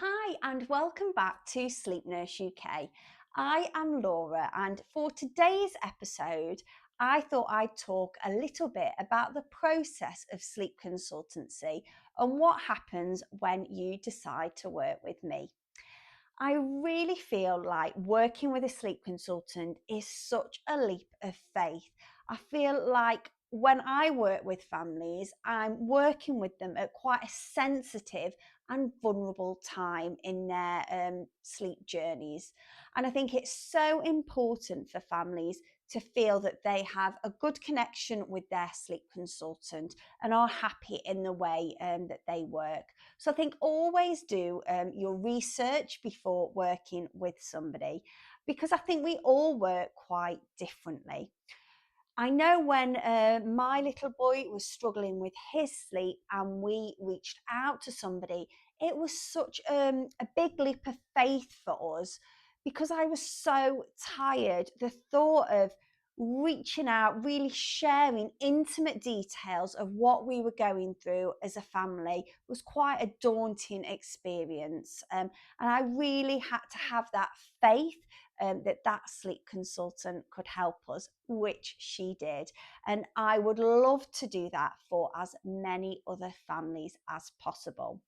Hi, and welcome back to Sleep Nurse UK. I am Laura, and for today's episode, I thought I'd talk a little bit about the process of sleep consultancy and what happens when you decide to work with me. I really feel like working with a sleep consultant is such a leap of faith. I feel like when I work with families, I'm working with them at quite a sensitive and vulnerable time in their sleep journeys. And I think it's so important for families to feel that they have a good connection with their sleep consultant and are happy in the way that they work. So I think always do your research before working with somebody, because I think we all work quite differently. I know when my little boy was struggling with his sleep and we reached out to somebody, it was such a big leap of faith for us because I was so tired. The thought of reaching out, really sharing intimate details of what we were going through as a family was quite a daunting experience. And I really had to have that faith that sleep consultant could help us, which she did. And I would love to do that for as many other families as possible.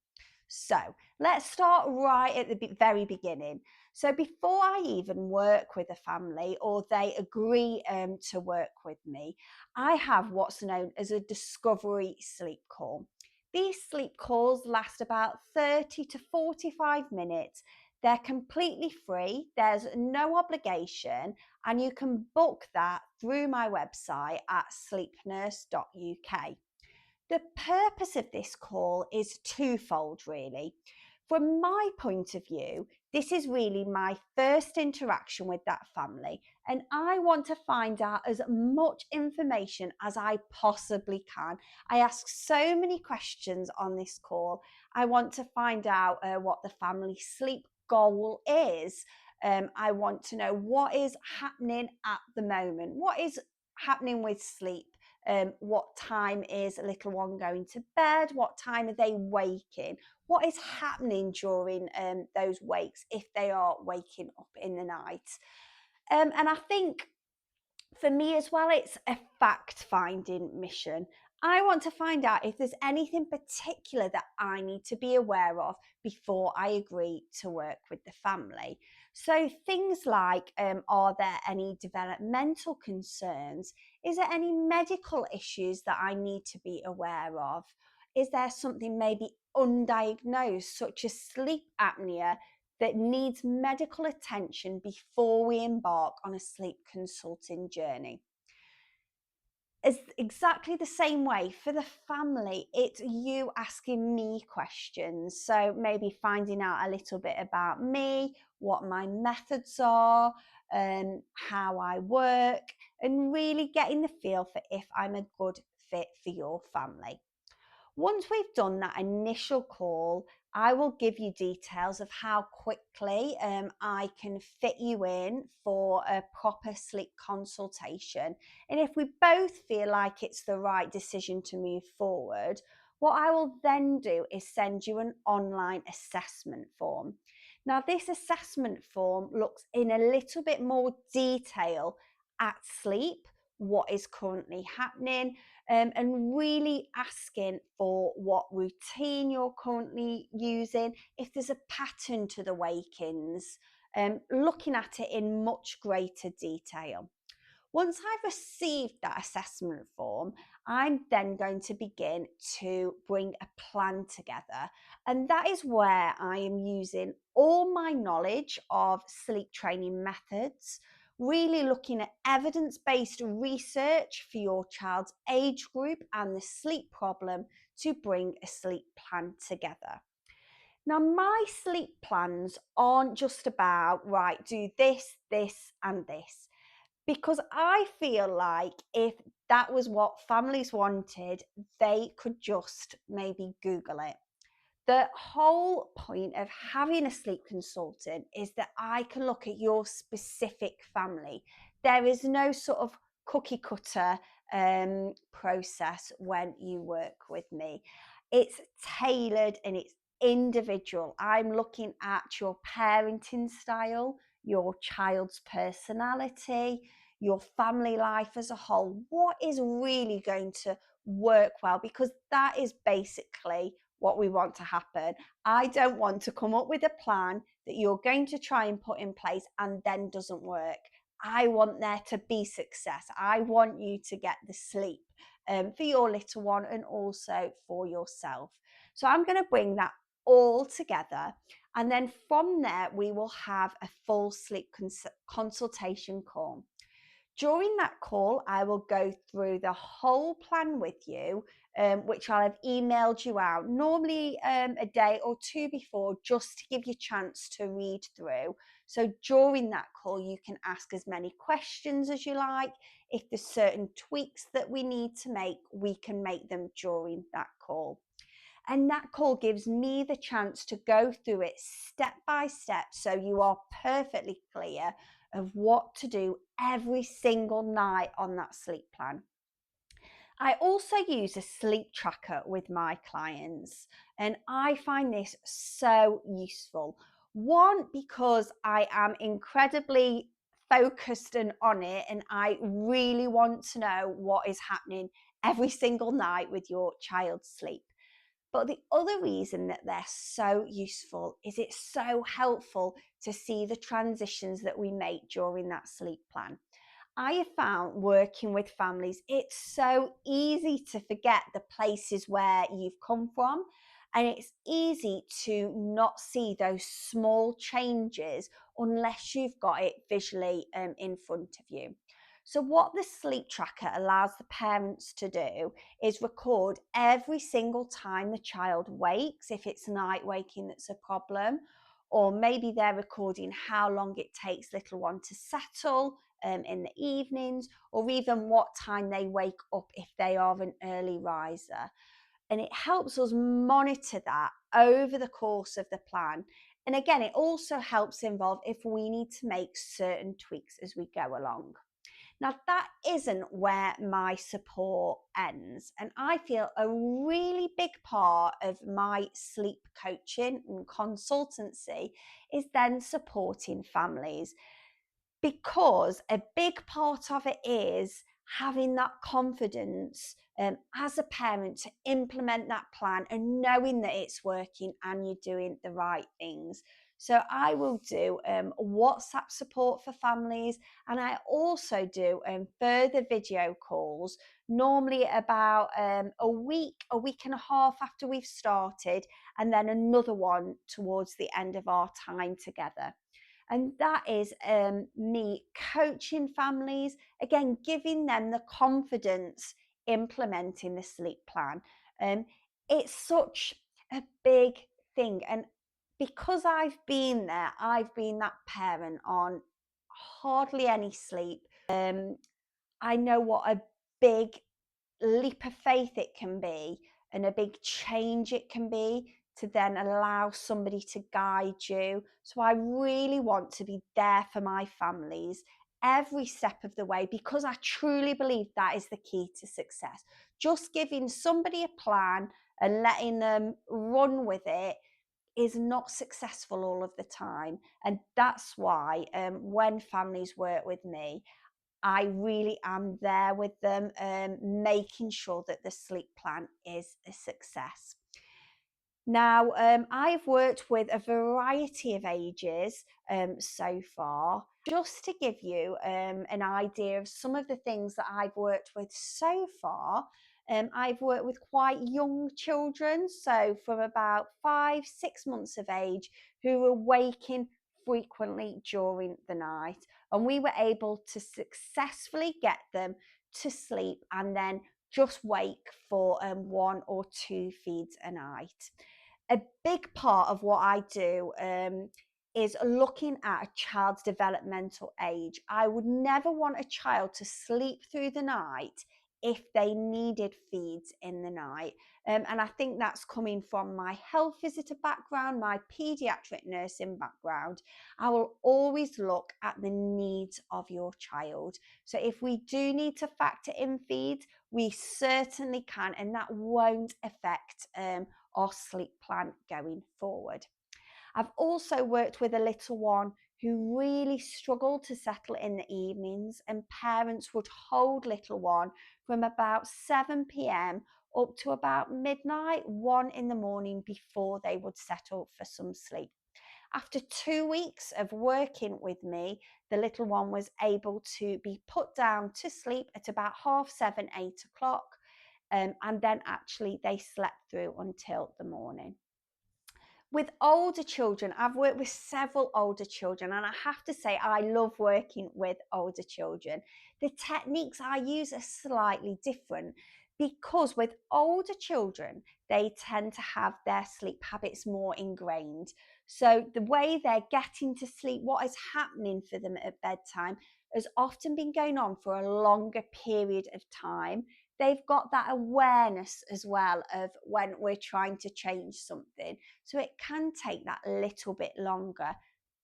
So let's start right at the very beginning. So before I even work with a family or they agree to work with me, I have what's known as a discovery sleep call. These sleep calls last about 30 to 45 minutes. They're completely free, there's no obligation, and you can book that through my website at sleepnurse.uk. The purpose of this call is twofold, really. From my point of view, this is really my first interaction with that family, and I want to find out as much information as I possibly can. I ask so many questions on this call. I want to find out what the family sleep goal is. I want to know what is happening at the moment, what is happening with sleep. What time is a little one going to bed? What time are they waking? What is happening during those wakes if they are waking up in the night? And I think for me as well, it's a fact finding mission. I want to find out if there's anything particular that I need to be aware of before I agree to work with the family. So, things like are there any developmental concerns? Is there any medical issues that I need to be aware of? Is there something maybe undiagnosed, such as sleep apnea, that needs medical attention before we embark on a sleep consulting journey? It's exactly the same way for the family. It's you asking me questions. So maybe finding out a little bit about me, what my methods are, how I work, and really getting the feel for if I'm a good fit for your family. Once we've done that initial call, I will give you details of how quickly I can fit you in for a proper sleep consultation. And if we both feel like it's the right decision to move forward, what I will then do is send you an online assessment form. Now, this assessment form looks in a little bit more detail at sleep, what is currently happening, and really asking for what routine you're currently using, if there's a pattern to the wake-ins, looking at it in much greater detail. Once I've received that assessment form, I'm then going to begin to bring a plan together. And that is where I am using all my knowledge of sleep training methods, really looking at evidence based research for your child's age group and the sleep problem to bring a sleep plan together. Now, my sleep plans aren't just about, right, do this, this, and this, because I feel like if that was what families wanted, they could just maybe Google it. The whole point of having a sleep consultant is that I can look at your specific family. There is no sort of cookie cutter process when you work with me. It's tailored and it's individual. I'm looking at your parenting style, your child's personality, your family life as a whole. What is really going to work well? Because that is basically what we want to happen. I don't want to come up with a plan that you're going to try and put in place and then doesn't work. I want there to be success. I want you to get the sleep for your little one and also for yourself. So I'm going to bring that all together. And then from there, we will have a full sleep consultation call. During that call, I will go through the whole plan with you, which I'll have emailed you out, normally a day or two before, just to give you a chance to read through. So during that call, you can ask as many questions as you like. If there's certain tweaks that we need to make, we can make them during that call. And that call gives me the chance to go through it step by step so you are perfectly clear of what to do every single night on that sleep plan. I also use a sleep tracker with my clients, and I find this so useful. One, because I am incredibly focused and on it, and I really want to know what is happening every single night with your child's sleep. But the other reason that they're so useful is it's so helpful to see the transitions that we make during that sleep plan. I have found working with families, it's so easy to forget the places where you've come from. And it's easy to not see those small changes unless you've got it visually in front of you. So, what the sleep tracker allows the parents to do is record every single time the child wakes, if it's night waking that's a problem, or maybe they're recording how long it takes little one to settle in the evenings, or even what time they wake up if they are an early riser. And it helps us monitor that over the course of the plan. And again, it also helps involve if we need to make certain tweaks as we go along. Now, that isn't where my support ends. And I feel a really big part of my sleep coaching and consultancy is then supporting families, because a big part of it is having that confidence as a parent to implement that plan and knowing that it's working and you're doing the right things. So I will do WhatsApp support for families, and I also do further video calls, normally about a week and a half after we've started, and then another one towards the end of our time together. And that is me coaching families, again, giving them the confidence implementing the sleep plan. Um, it's such a big thing. And because I've been there, I've been that parent on hardly any sleep. I know what a big leap of faith it can be and a big change it can be to then allow somebody to guide you. So I really want to be there for my families every step of the way, because I truly believe that is the key to success. Just giving somebody a plan and letting them run with it is not successful all of the time. And that's why when families work with me, I really am there with them, making sure that the sleep plan is a success. Now, I've worked with a variety of ages so far. Just to give you an idea of some of the things that I've worked with so far, I've worked with quite young children, so from about 5, 6 months of age, who were waking frequently during the night. And we were able to successfully get them to sleep and then just wake for 1 or 2 feeds a night. A big part of what I do is looking at a child's developmental age. I would never want a child to sleep through the night if they needed feeds in the night. And I think that's coming from my health visitor background, my paediatric nursing background. I will always look at the needs of your child. So if we do need to factor in feeds, we certainly can, and that won't affect our sleep plan going forward. I've also worked with a little one who really struggled to settle in the evenings, and parents would hold little one from about 7 p.m. up to about midnight, 1 in the morning before they would settle for some sleep. After 2 weeks of working with me, the little one was able to be put down to sleep at about 7:30, 8 o'clock, and then actually they slept through until the morning. With older children, I've worked with several older children, and I have to say I love working with older children. The techniques I use are slightly different because with older children, they tend to have their sleep habits more ingrained. So the way they're getting to sleep, what is happening for them at bedtime, has often been going on for a longer period of time. They've got that awareness as well of when we're trying to change something. So it can take that little bit longer.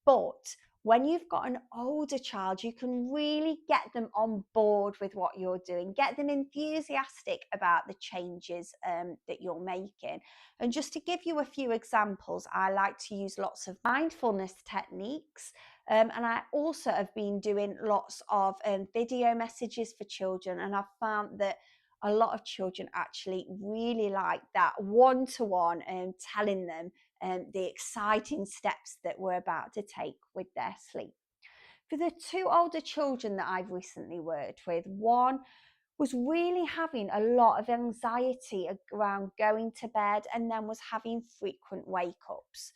But when you've got an older child, you can really get them on board with what you're doing, get them enthusiastic about the changes that you're making. And just to give you a few examples, I like to use lots of mindfulness techniques. And I also have been doing lots of video messages for children, and I've found that a lot of children actually really like that one-to-one and telling them the exciting steps that we're about to take with their sleep. For the two older children that I've recently worked with, one was really having a lot of anxiety around going to bed and then was having frequent wake ups.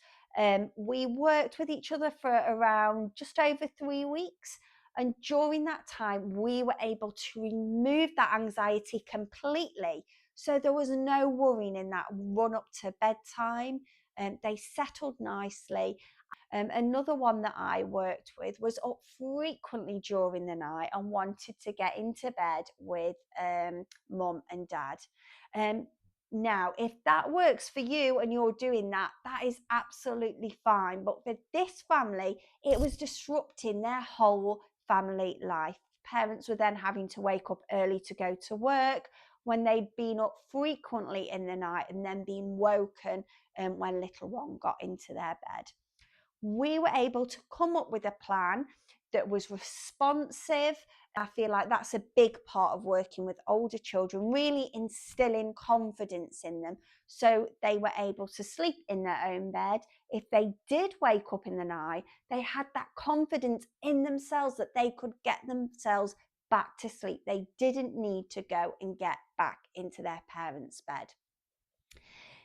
We worked with each other for around just over 3 weeks. And during that time, we were able to remove that anxiety completely. So there was no worrying in that run up to bedtime. They settled nicely. Another one that I worked with was up frequently during the night and wanted to get into bed with mum and dad. Now, if that works for you and you're doing that, that is absolutely fine. But for this family, it was disrupting their whole family life. Parents were then having to wake up early to go to work when they'd been up frequently in the night and then being woken when little one got into their bed. We were able to come up with a plan that was responsive. I feel like that's a big part of working with older children, really instilling confidence in them so they were able to sleep in their own bed. If they did wake up in the night, they had that confidence in themselves that they could get themselves back to sleep. They didn't need to go and get back into their parents' bed.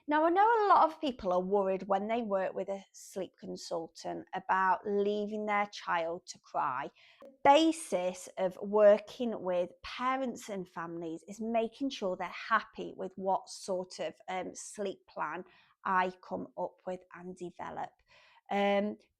Now, I know a lot of people are worried when they work with a sleep consultant about leaving their child to cry. The basis of working with parents and families is making sure they're happy with what sort of sleep plan I come up with and develop.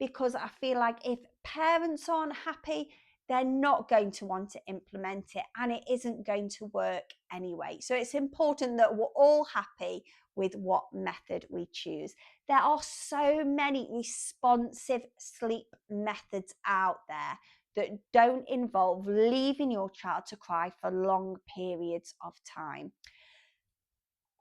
Because I feel like if parents aren't happy, they're not going to want to implement it and it isn't going to work anyway. So it's important that we're all happy with what method we choose. There are so many responsive sleep methods out there that don't involve leaving your child to cry for long periods of time.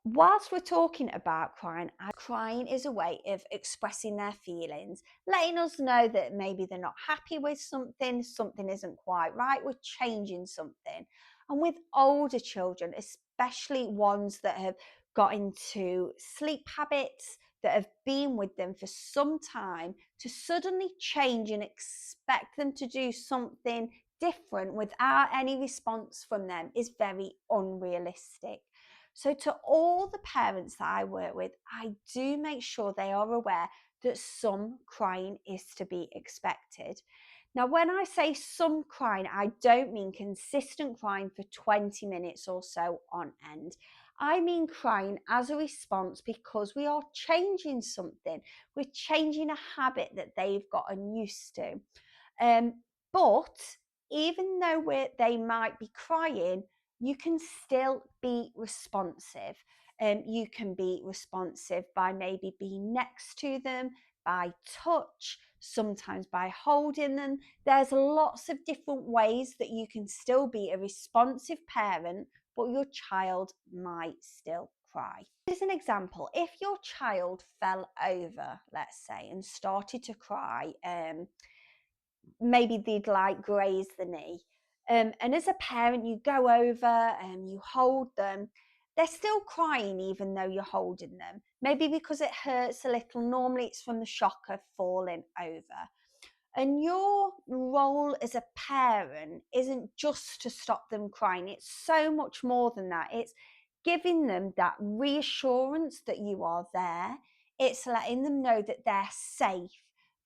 Whilst we're talking about crying is a way of expressing their feelings, letting us know that maybe they're not happy with something, something isn't quite right, we're changing something. And with older children, especially ones that have got into sleep habits, that have been with them for some time, to suddenly change and expect them to do something different without any response from them is very unrealistic. So, to all the parents that I work with, I do make sure they are aware that some crying is to be expected. Now, when I say some crying, I don't mean consistent crying for 20 minutes or so on end. I mean crying as a response because we are changing something. We're changing a habit that they've gotten used to. But even though they might be crying, you can still be responsive. You can be responsive by maybe being next to them, by touch, sometimes by holding them. There's lots of different ways that you can still be a responsive parent, but your child might still cry. As an example, if your child fell over, let's say, and started to cry, maybe they'd like graze the knee. And as a parent, you go over and you hold them. They're still crying even though you're holding them. Maybe because it hurts a little. Normally, it's from the shock of falling over. And your role as a parent isn't just to stop them crying, it's so much more than that. It's giving them that reassurance that you are there, it's letting them know that they're safe,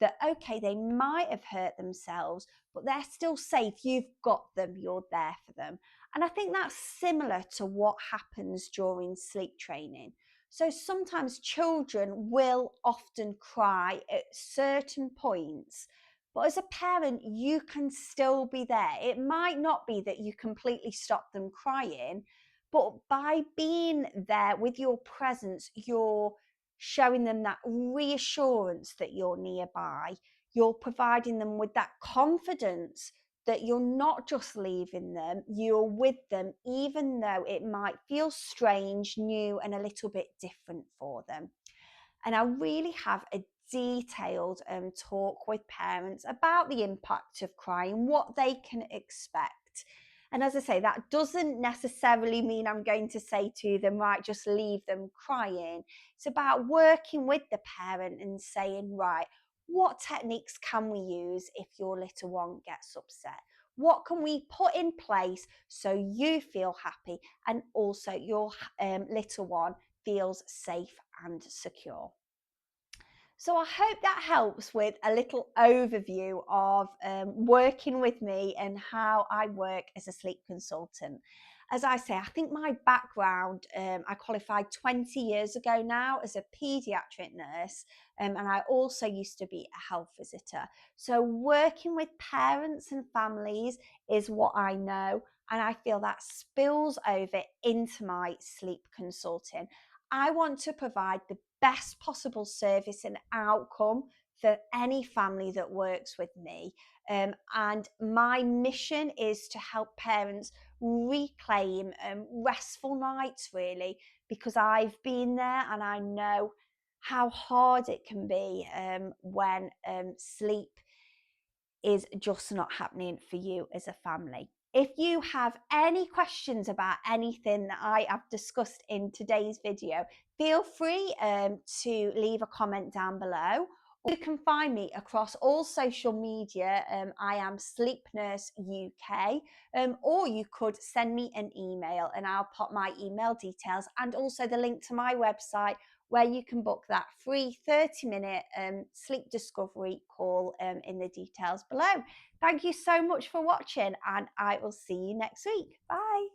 that okay, they might have hurt themselves, but they're still safe. You've got them, you're there for them. And I think that's similar to what happens during sleep training. So sometimes children will often cry at certain points, but as a parent, you can still be there. It might not be that you completely stop them crying, but by being there with your presence, you're showing them that reassurance that you're nearby. You're providing them with that confidence that you're not just leaving them, you're with them, even though it might feel strange, new, and a little bit different for them. And I really have a detailed talk with parents about the impact of crying, what they can expect. And as I say, that doesn't necessarily mean I'm going to say to them, right, just leave them crying. It's about working with the parent and saying, right, what techniques can we use if your little one gets upset? What can we put in place so you feel happy and also your little one feels safe and secure? So I hope that helps with a little overview of working with me and how I work as a sleep consultant. As I say, I think my background, I qualified 20 years ago now as a paediatric nurse, and I also used to be a health visitor. So working with parents and families is what I know, and I feel that spills over into my sleep consulting. I want to provide the best possible service and outcome for any family that works with me. And my mission is to help parents reclaim restful nights, really, because I've been there and I know how hard it can be when sleep is just not happening for you as a family. If you have any questions about anything that I have discussed in today's video, feel free to leave a comment down below. You can find me across all social media. I am Sleep Nurse UK, or you could send me an email and I'll pop my email details and also the link to my website where you can book that free 30-minute sleep discovery call in the details below. Thank you so much for watching and I will see you next week. Bye.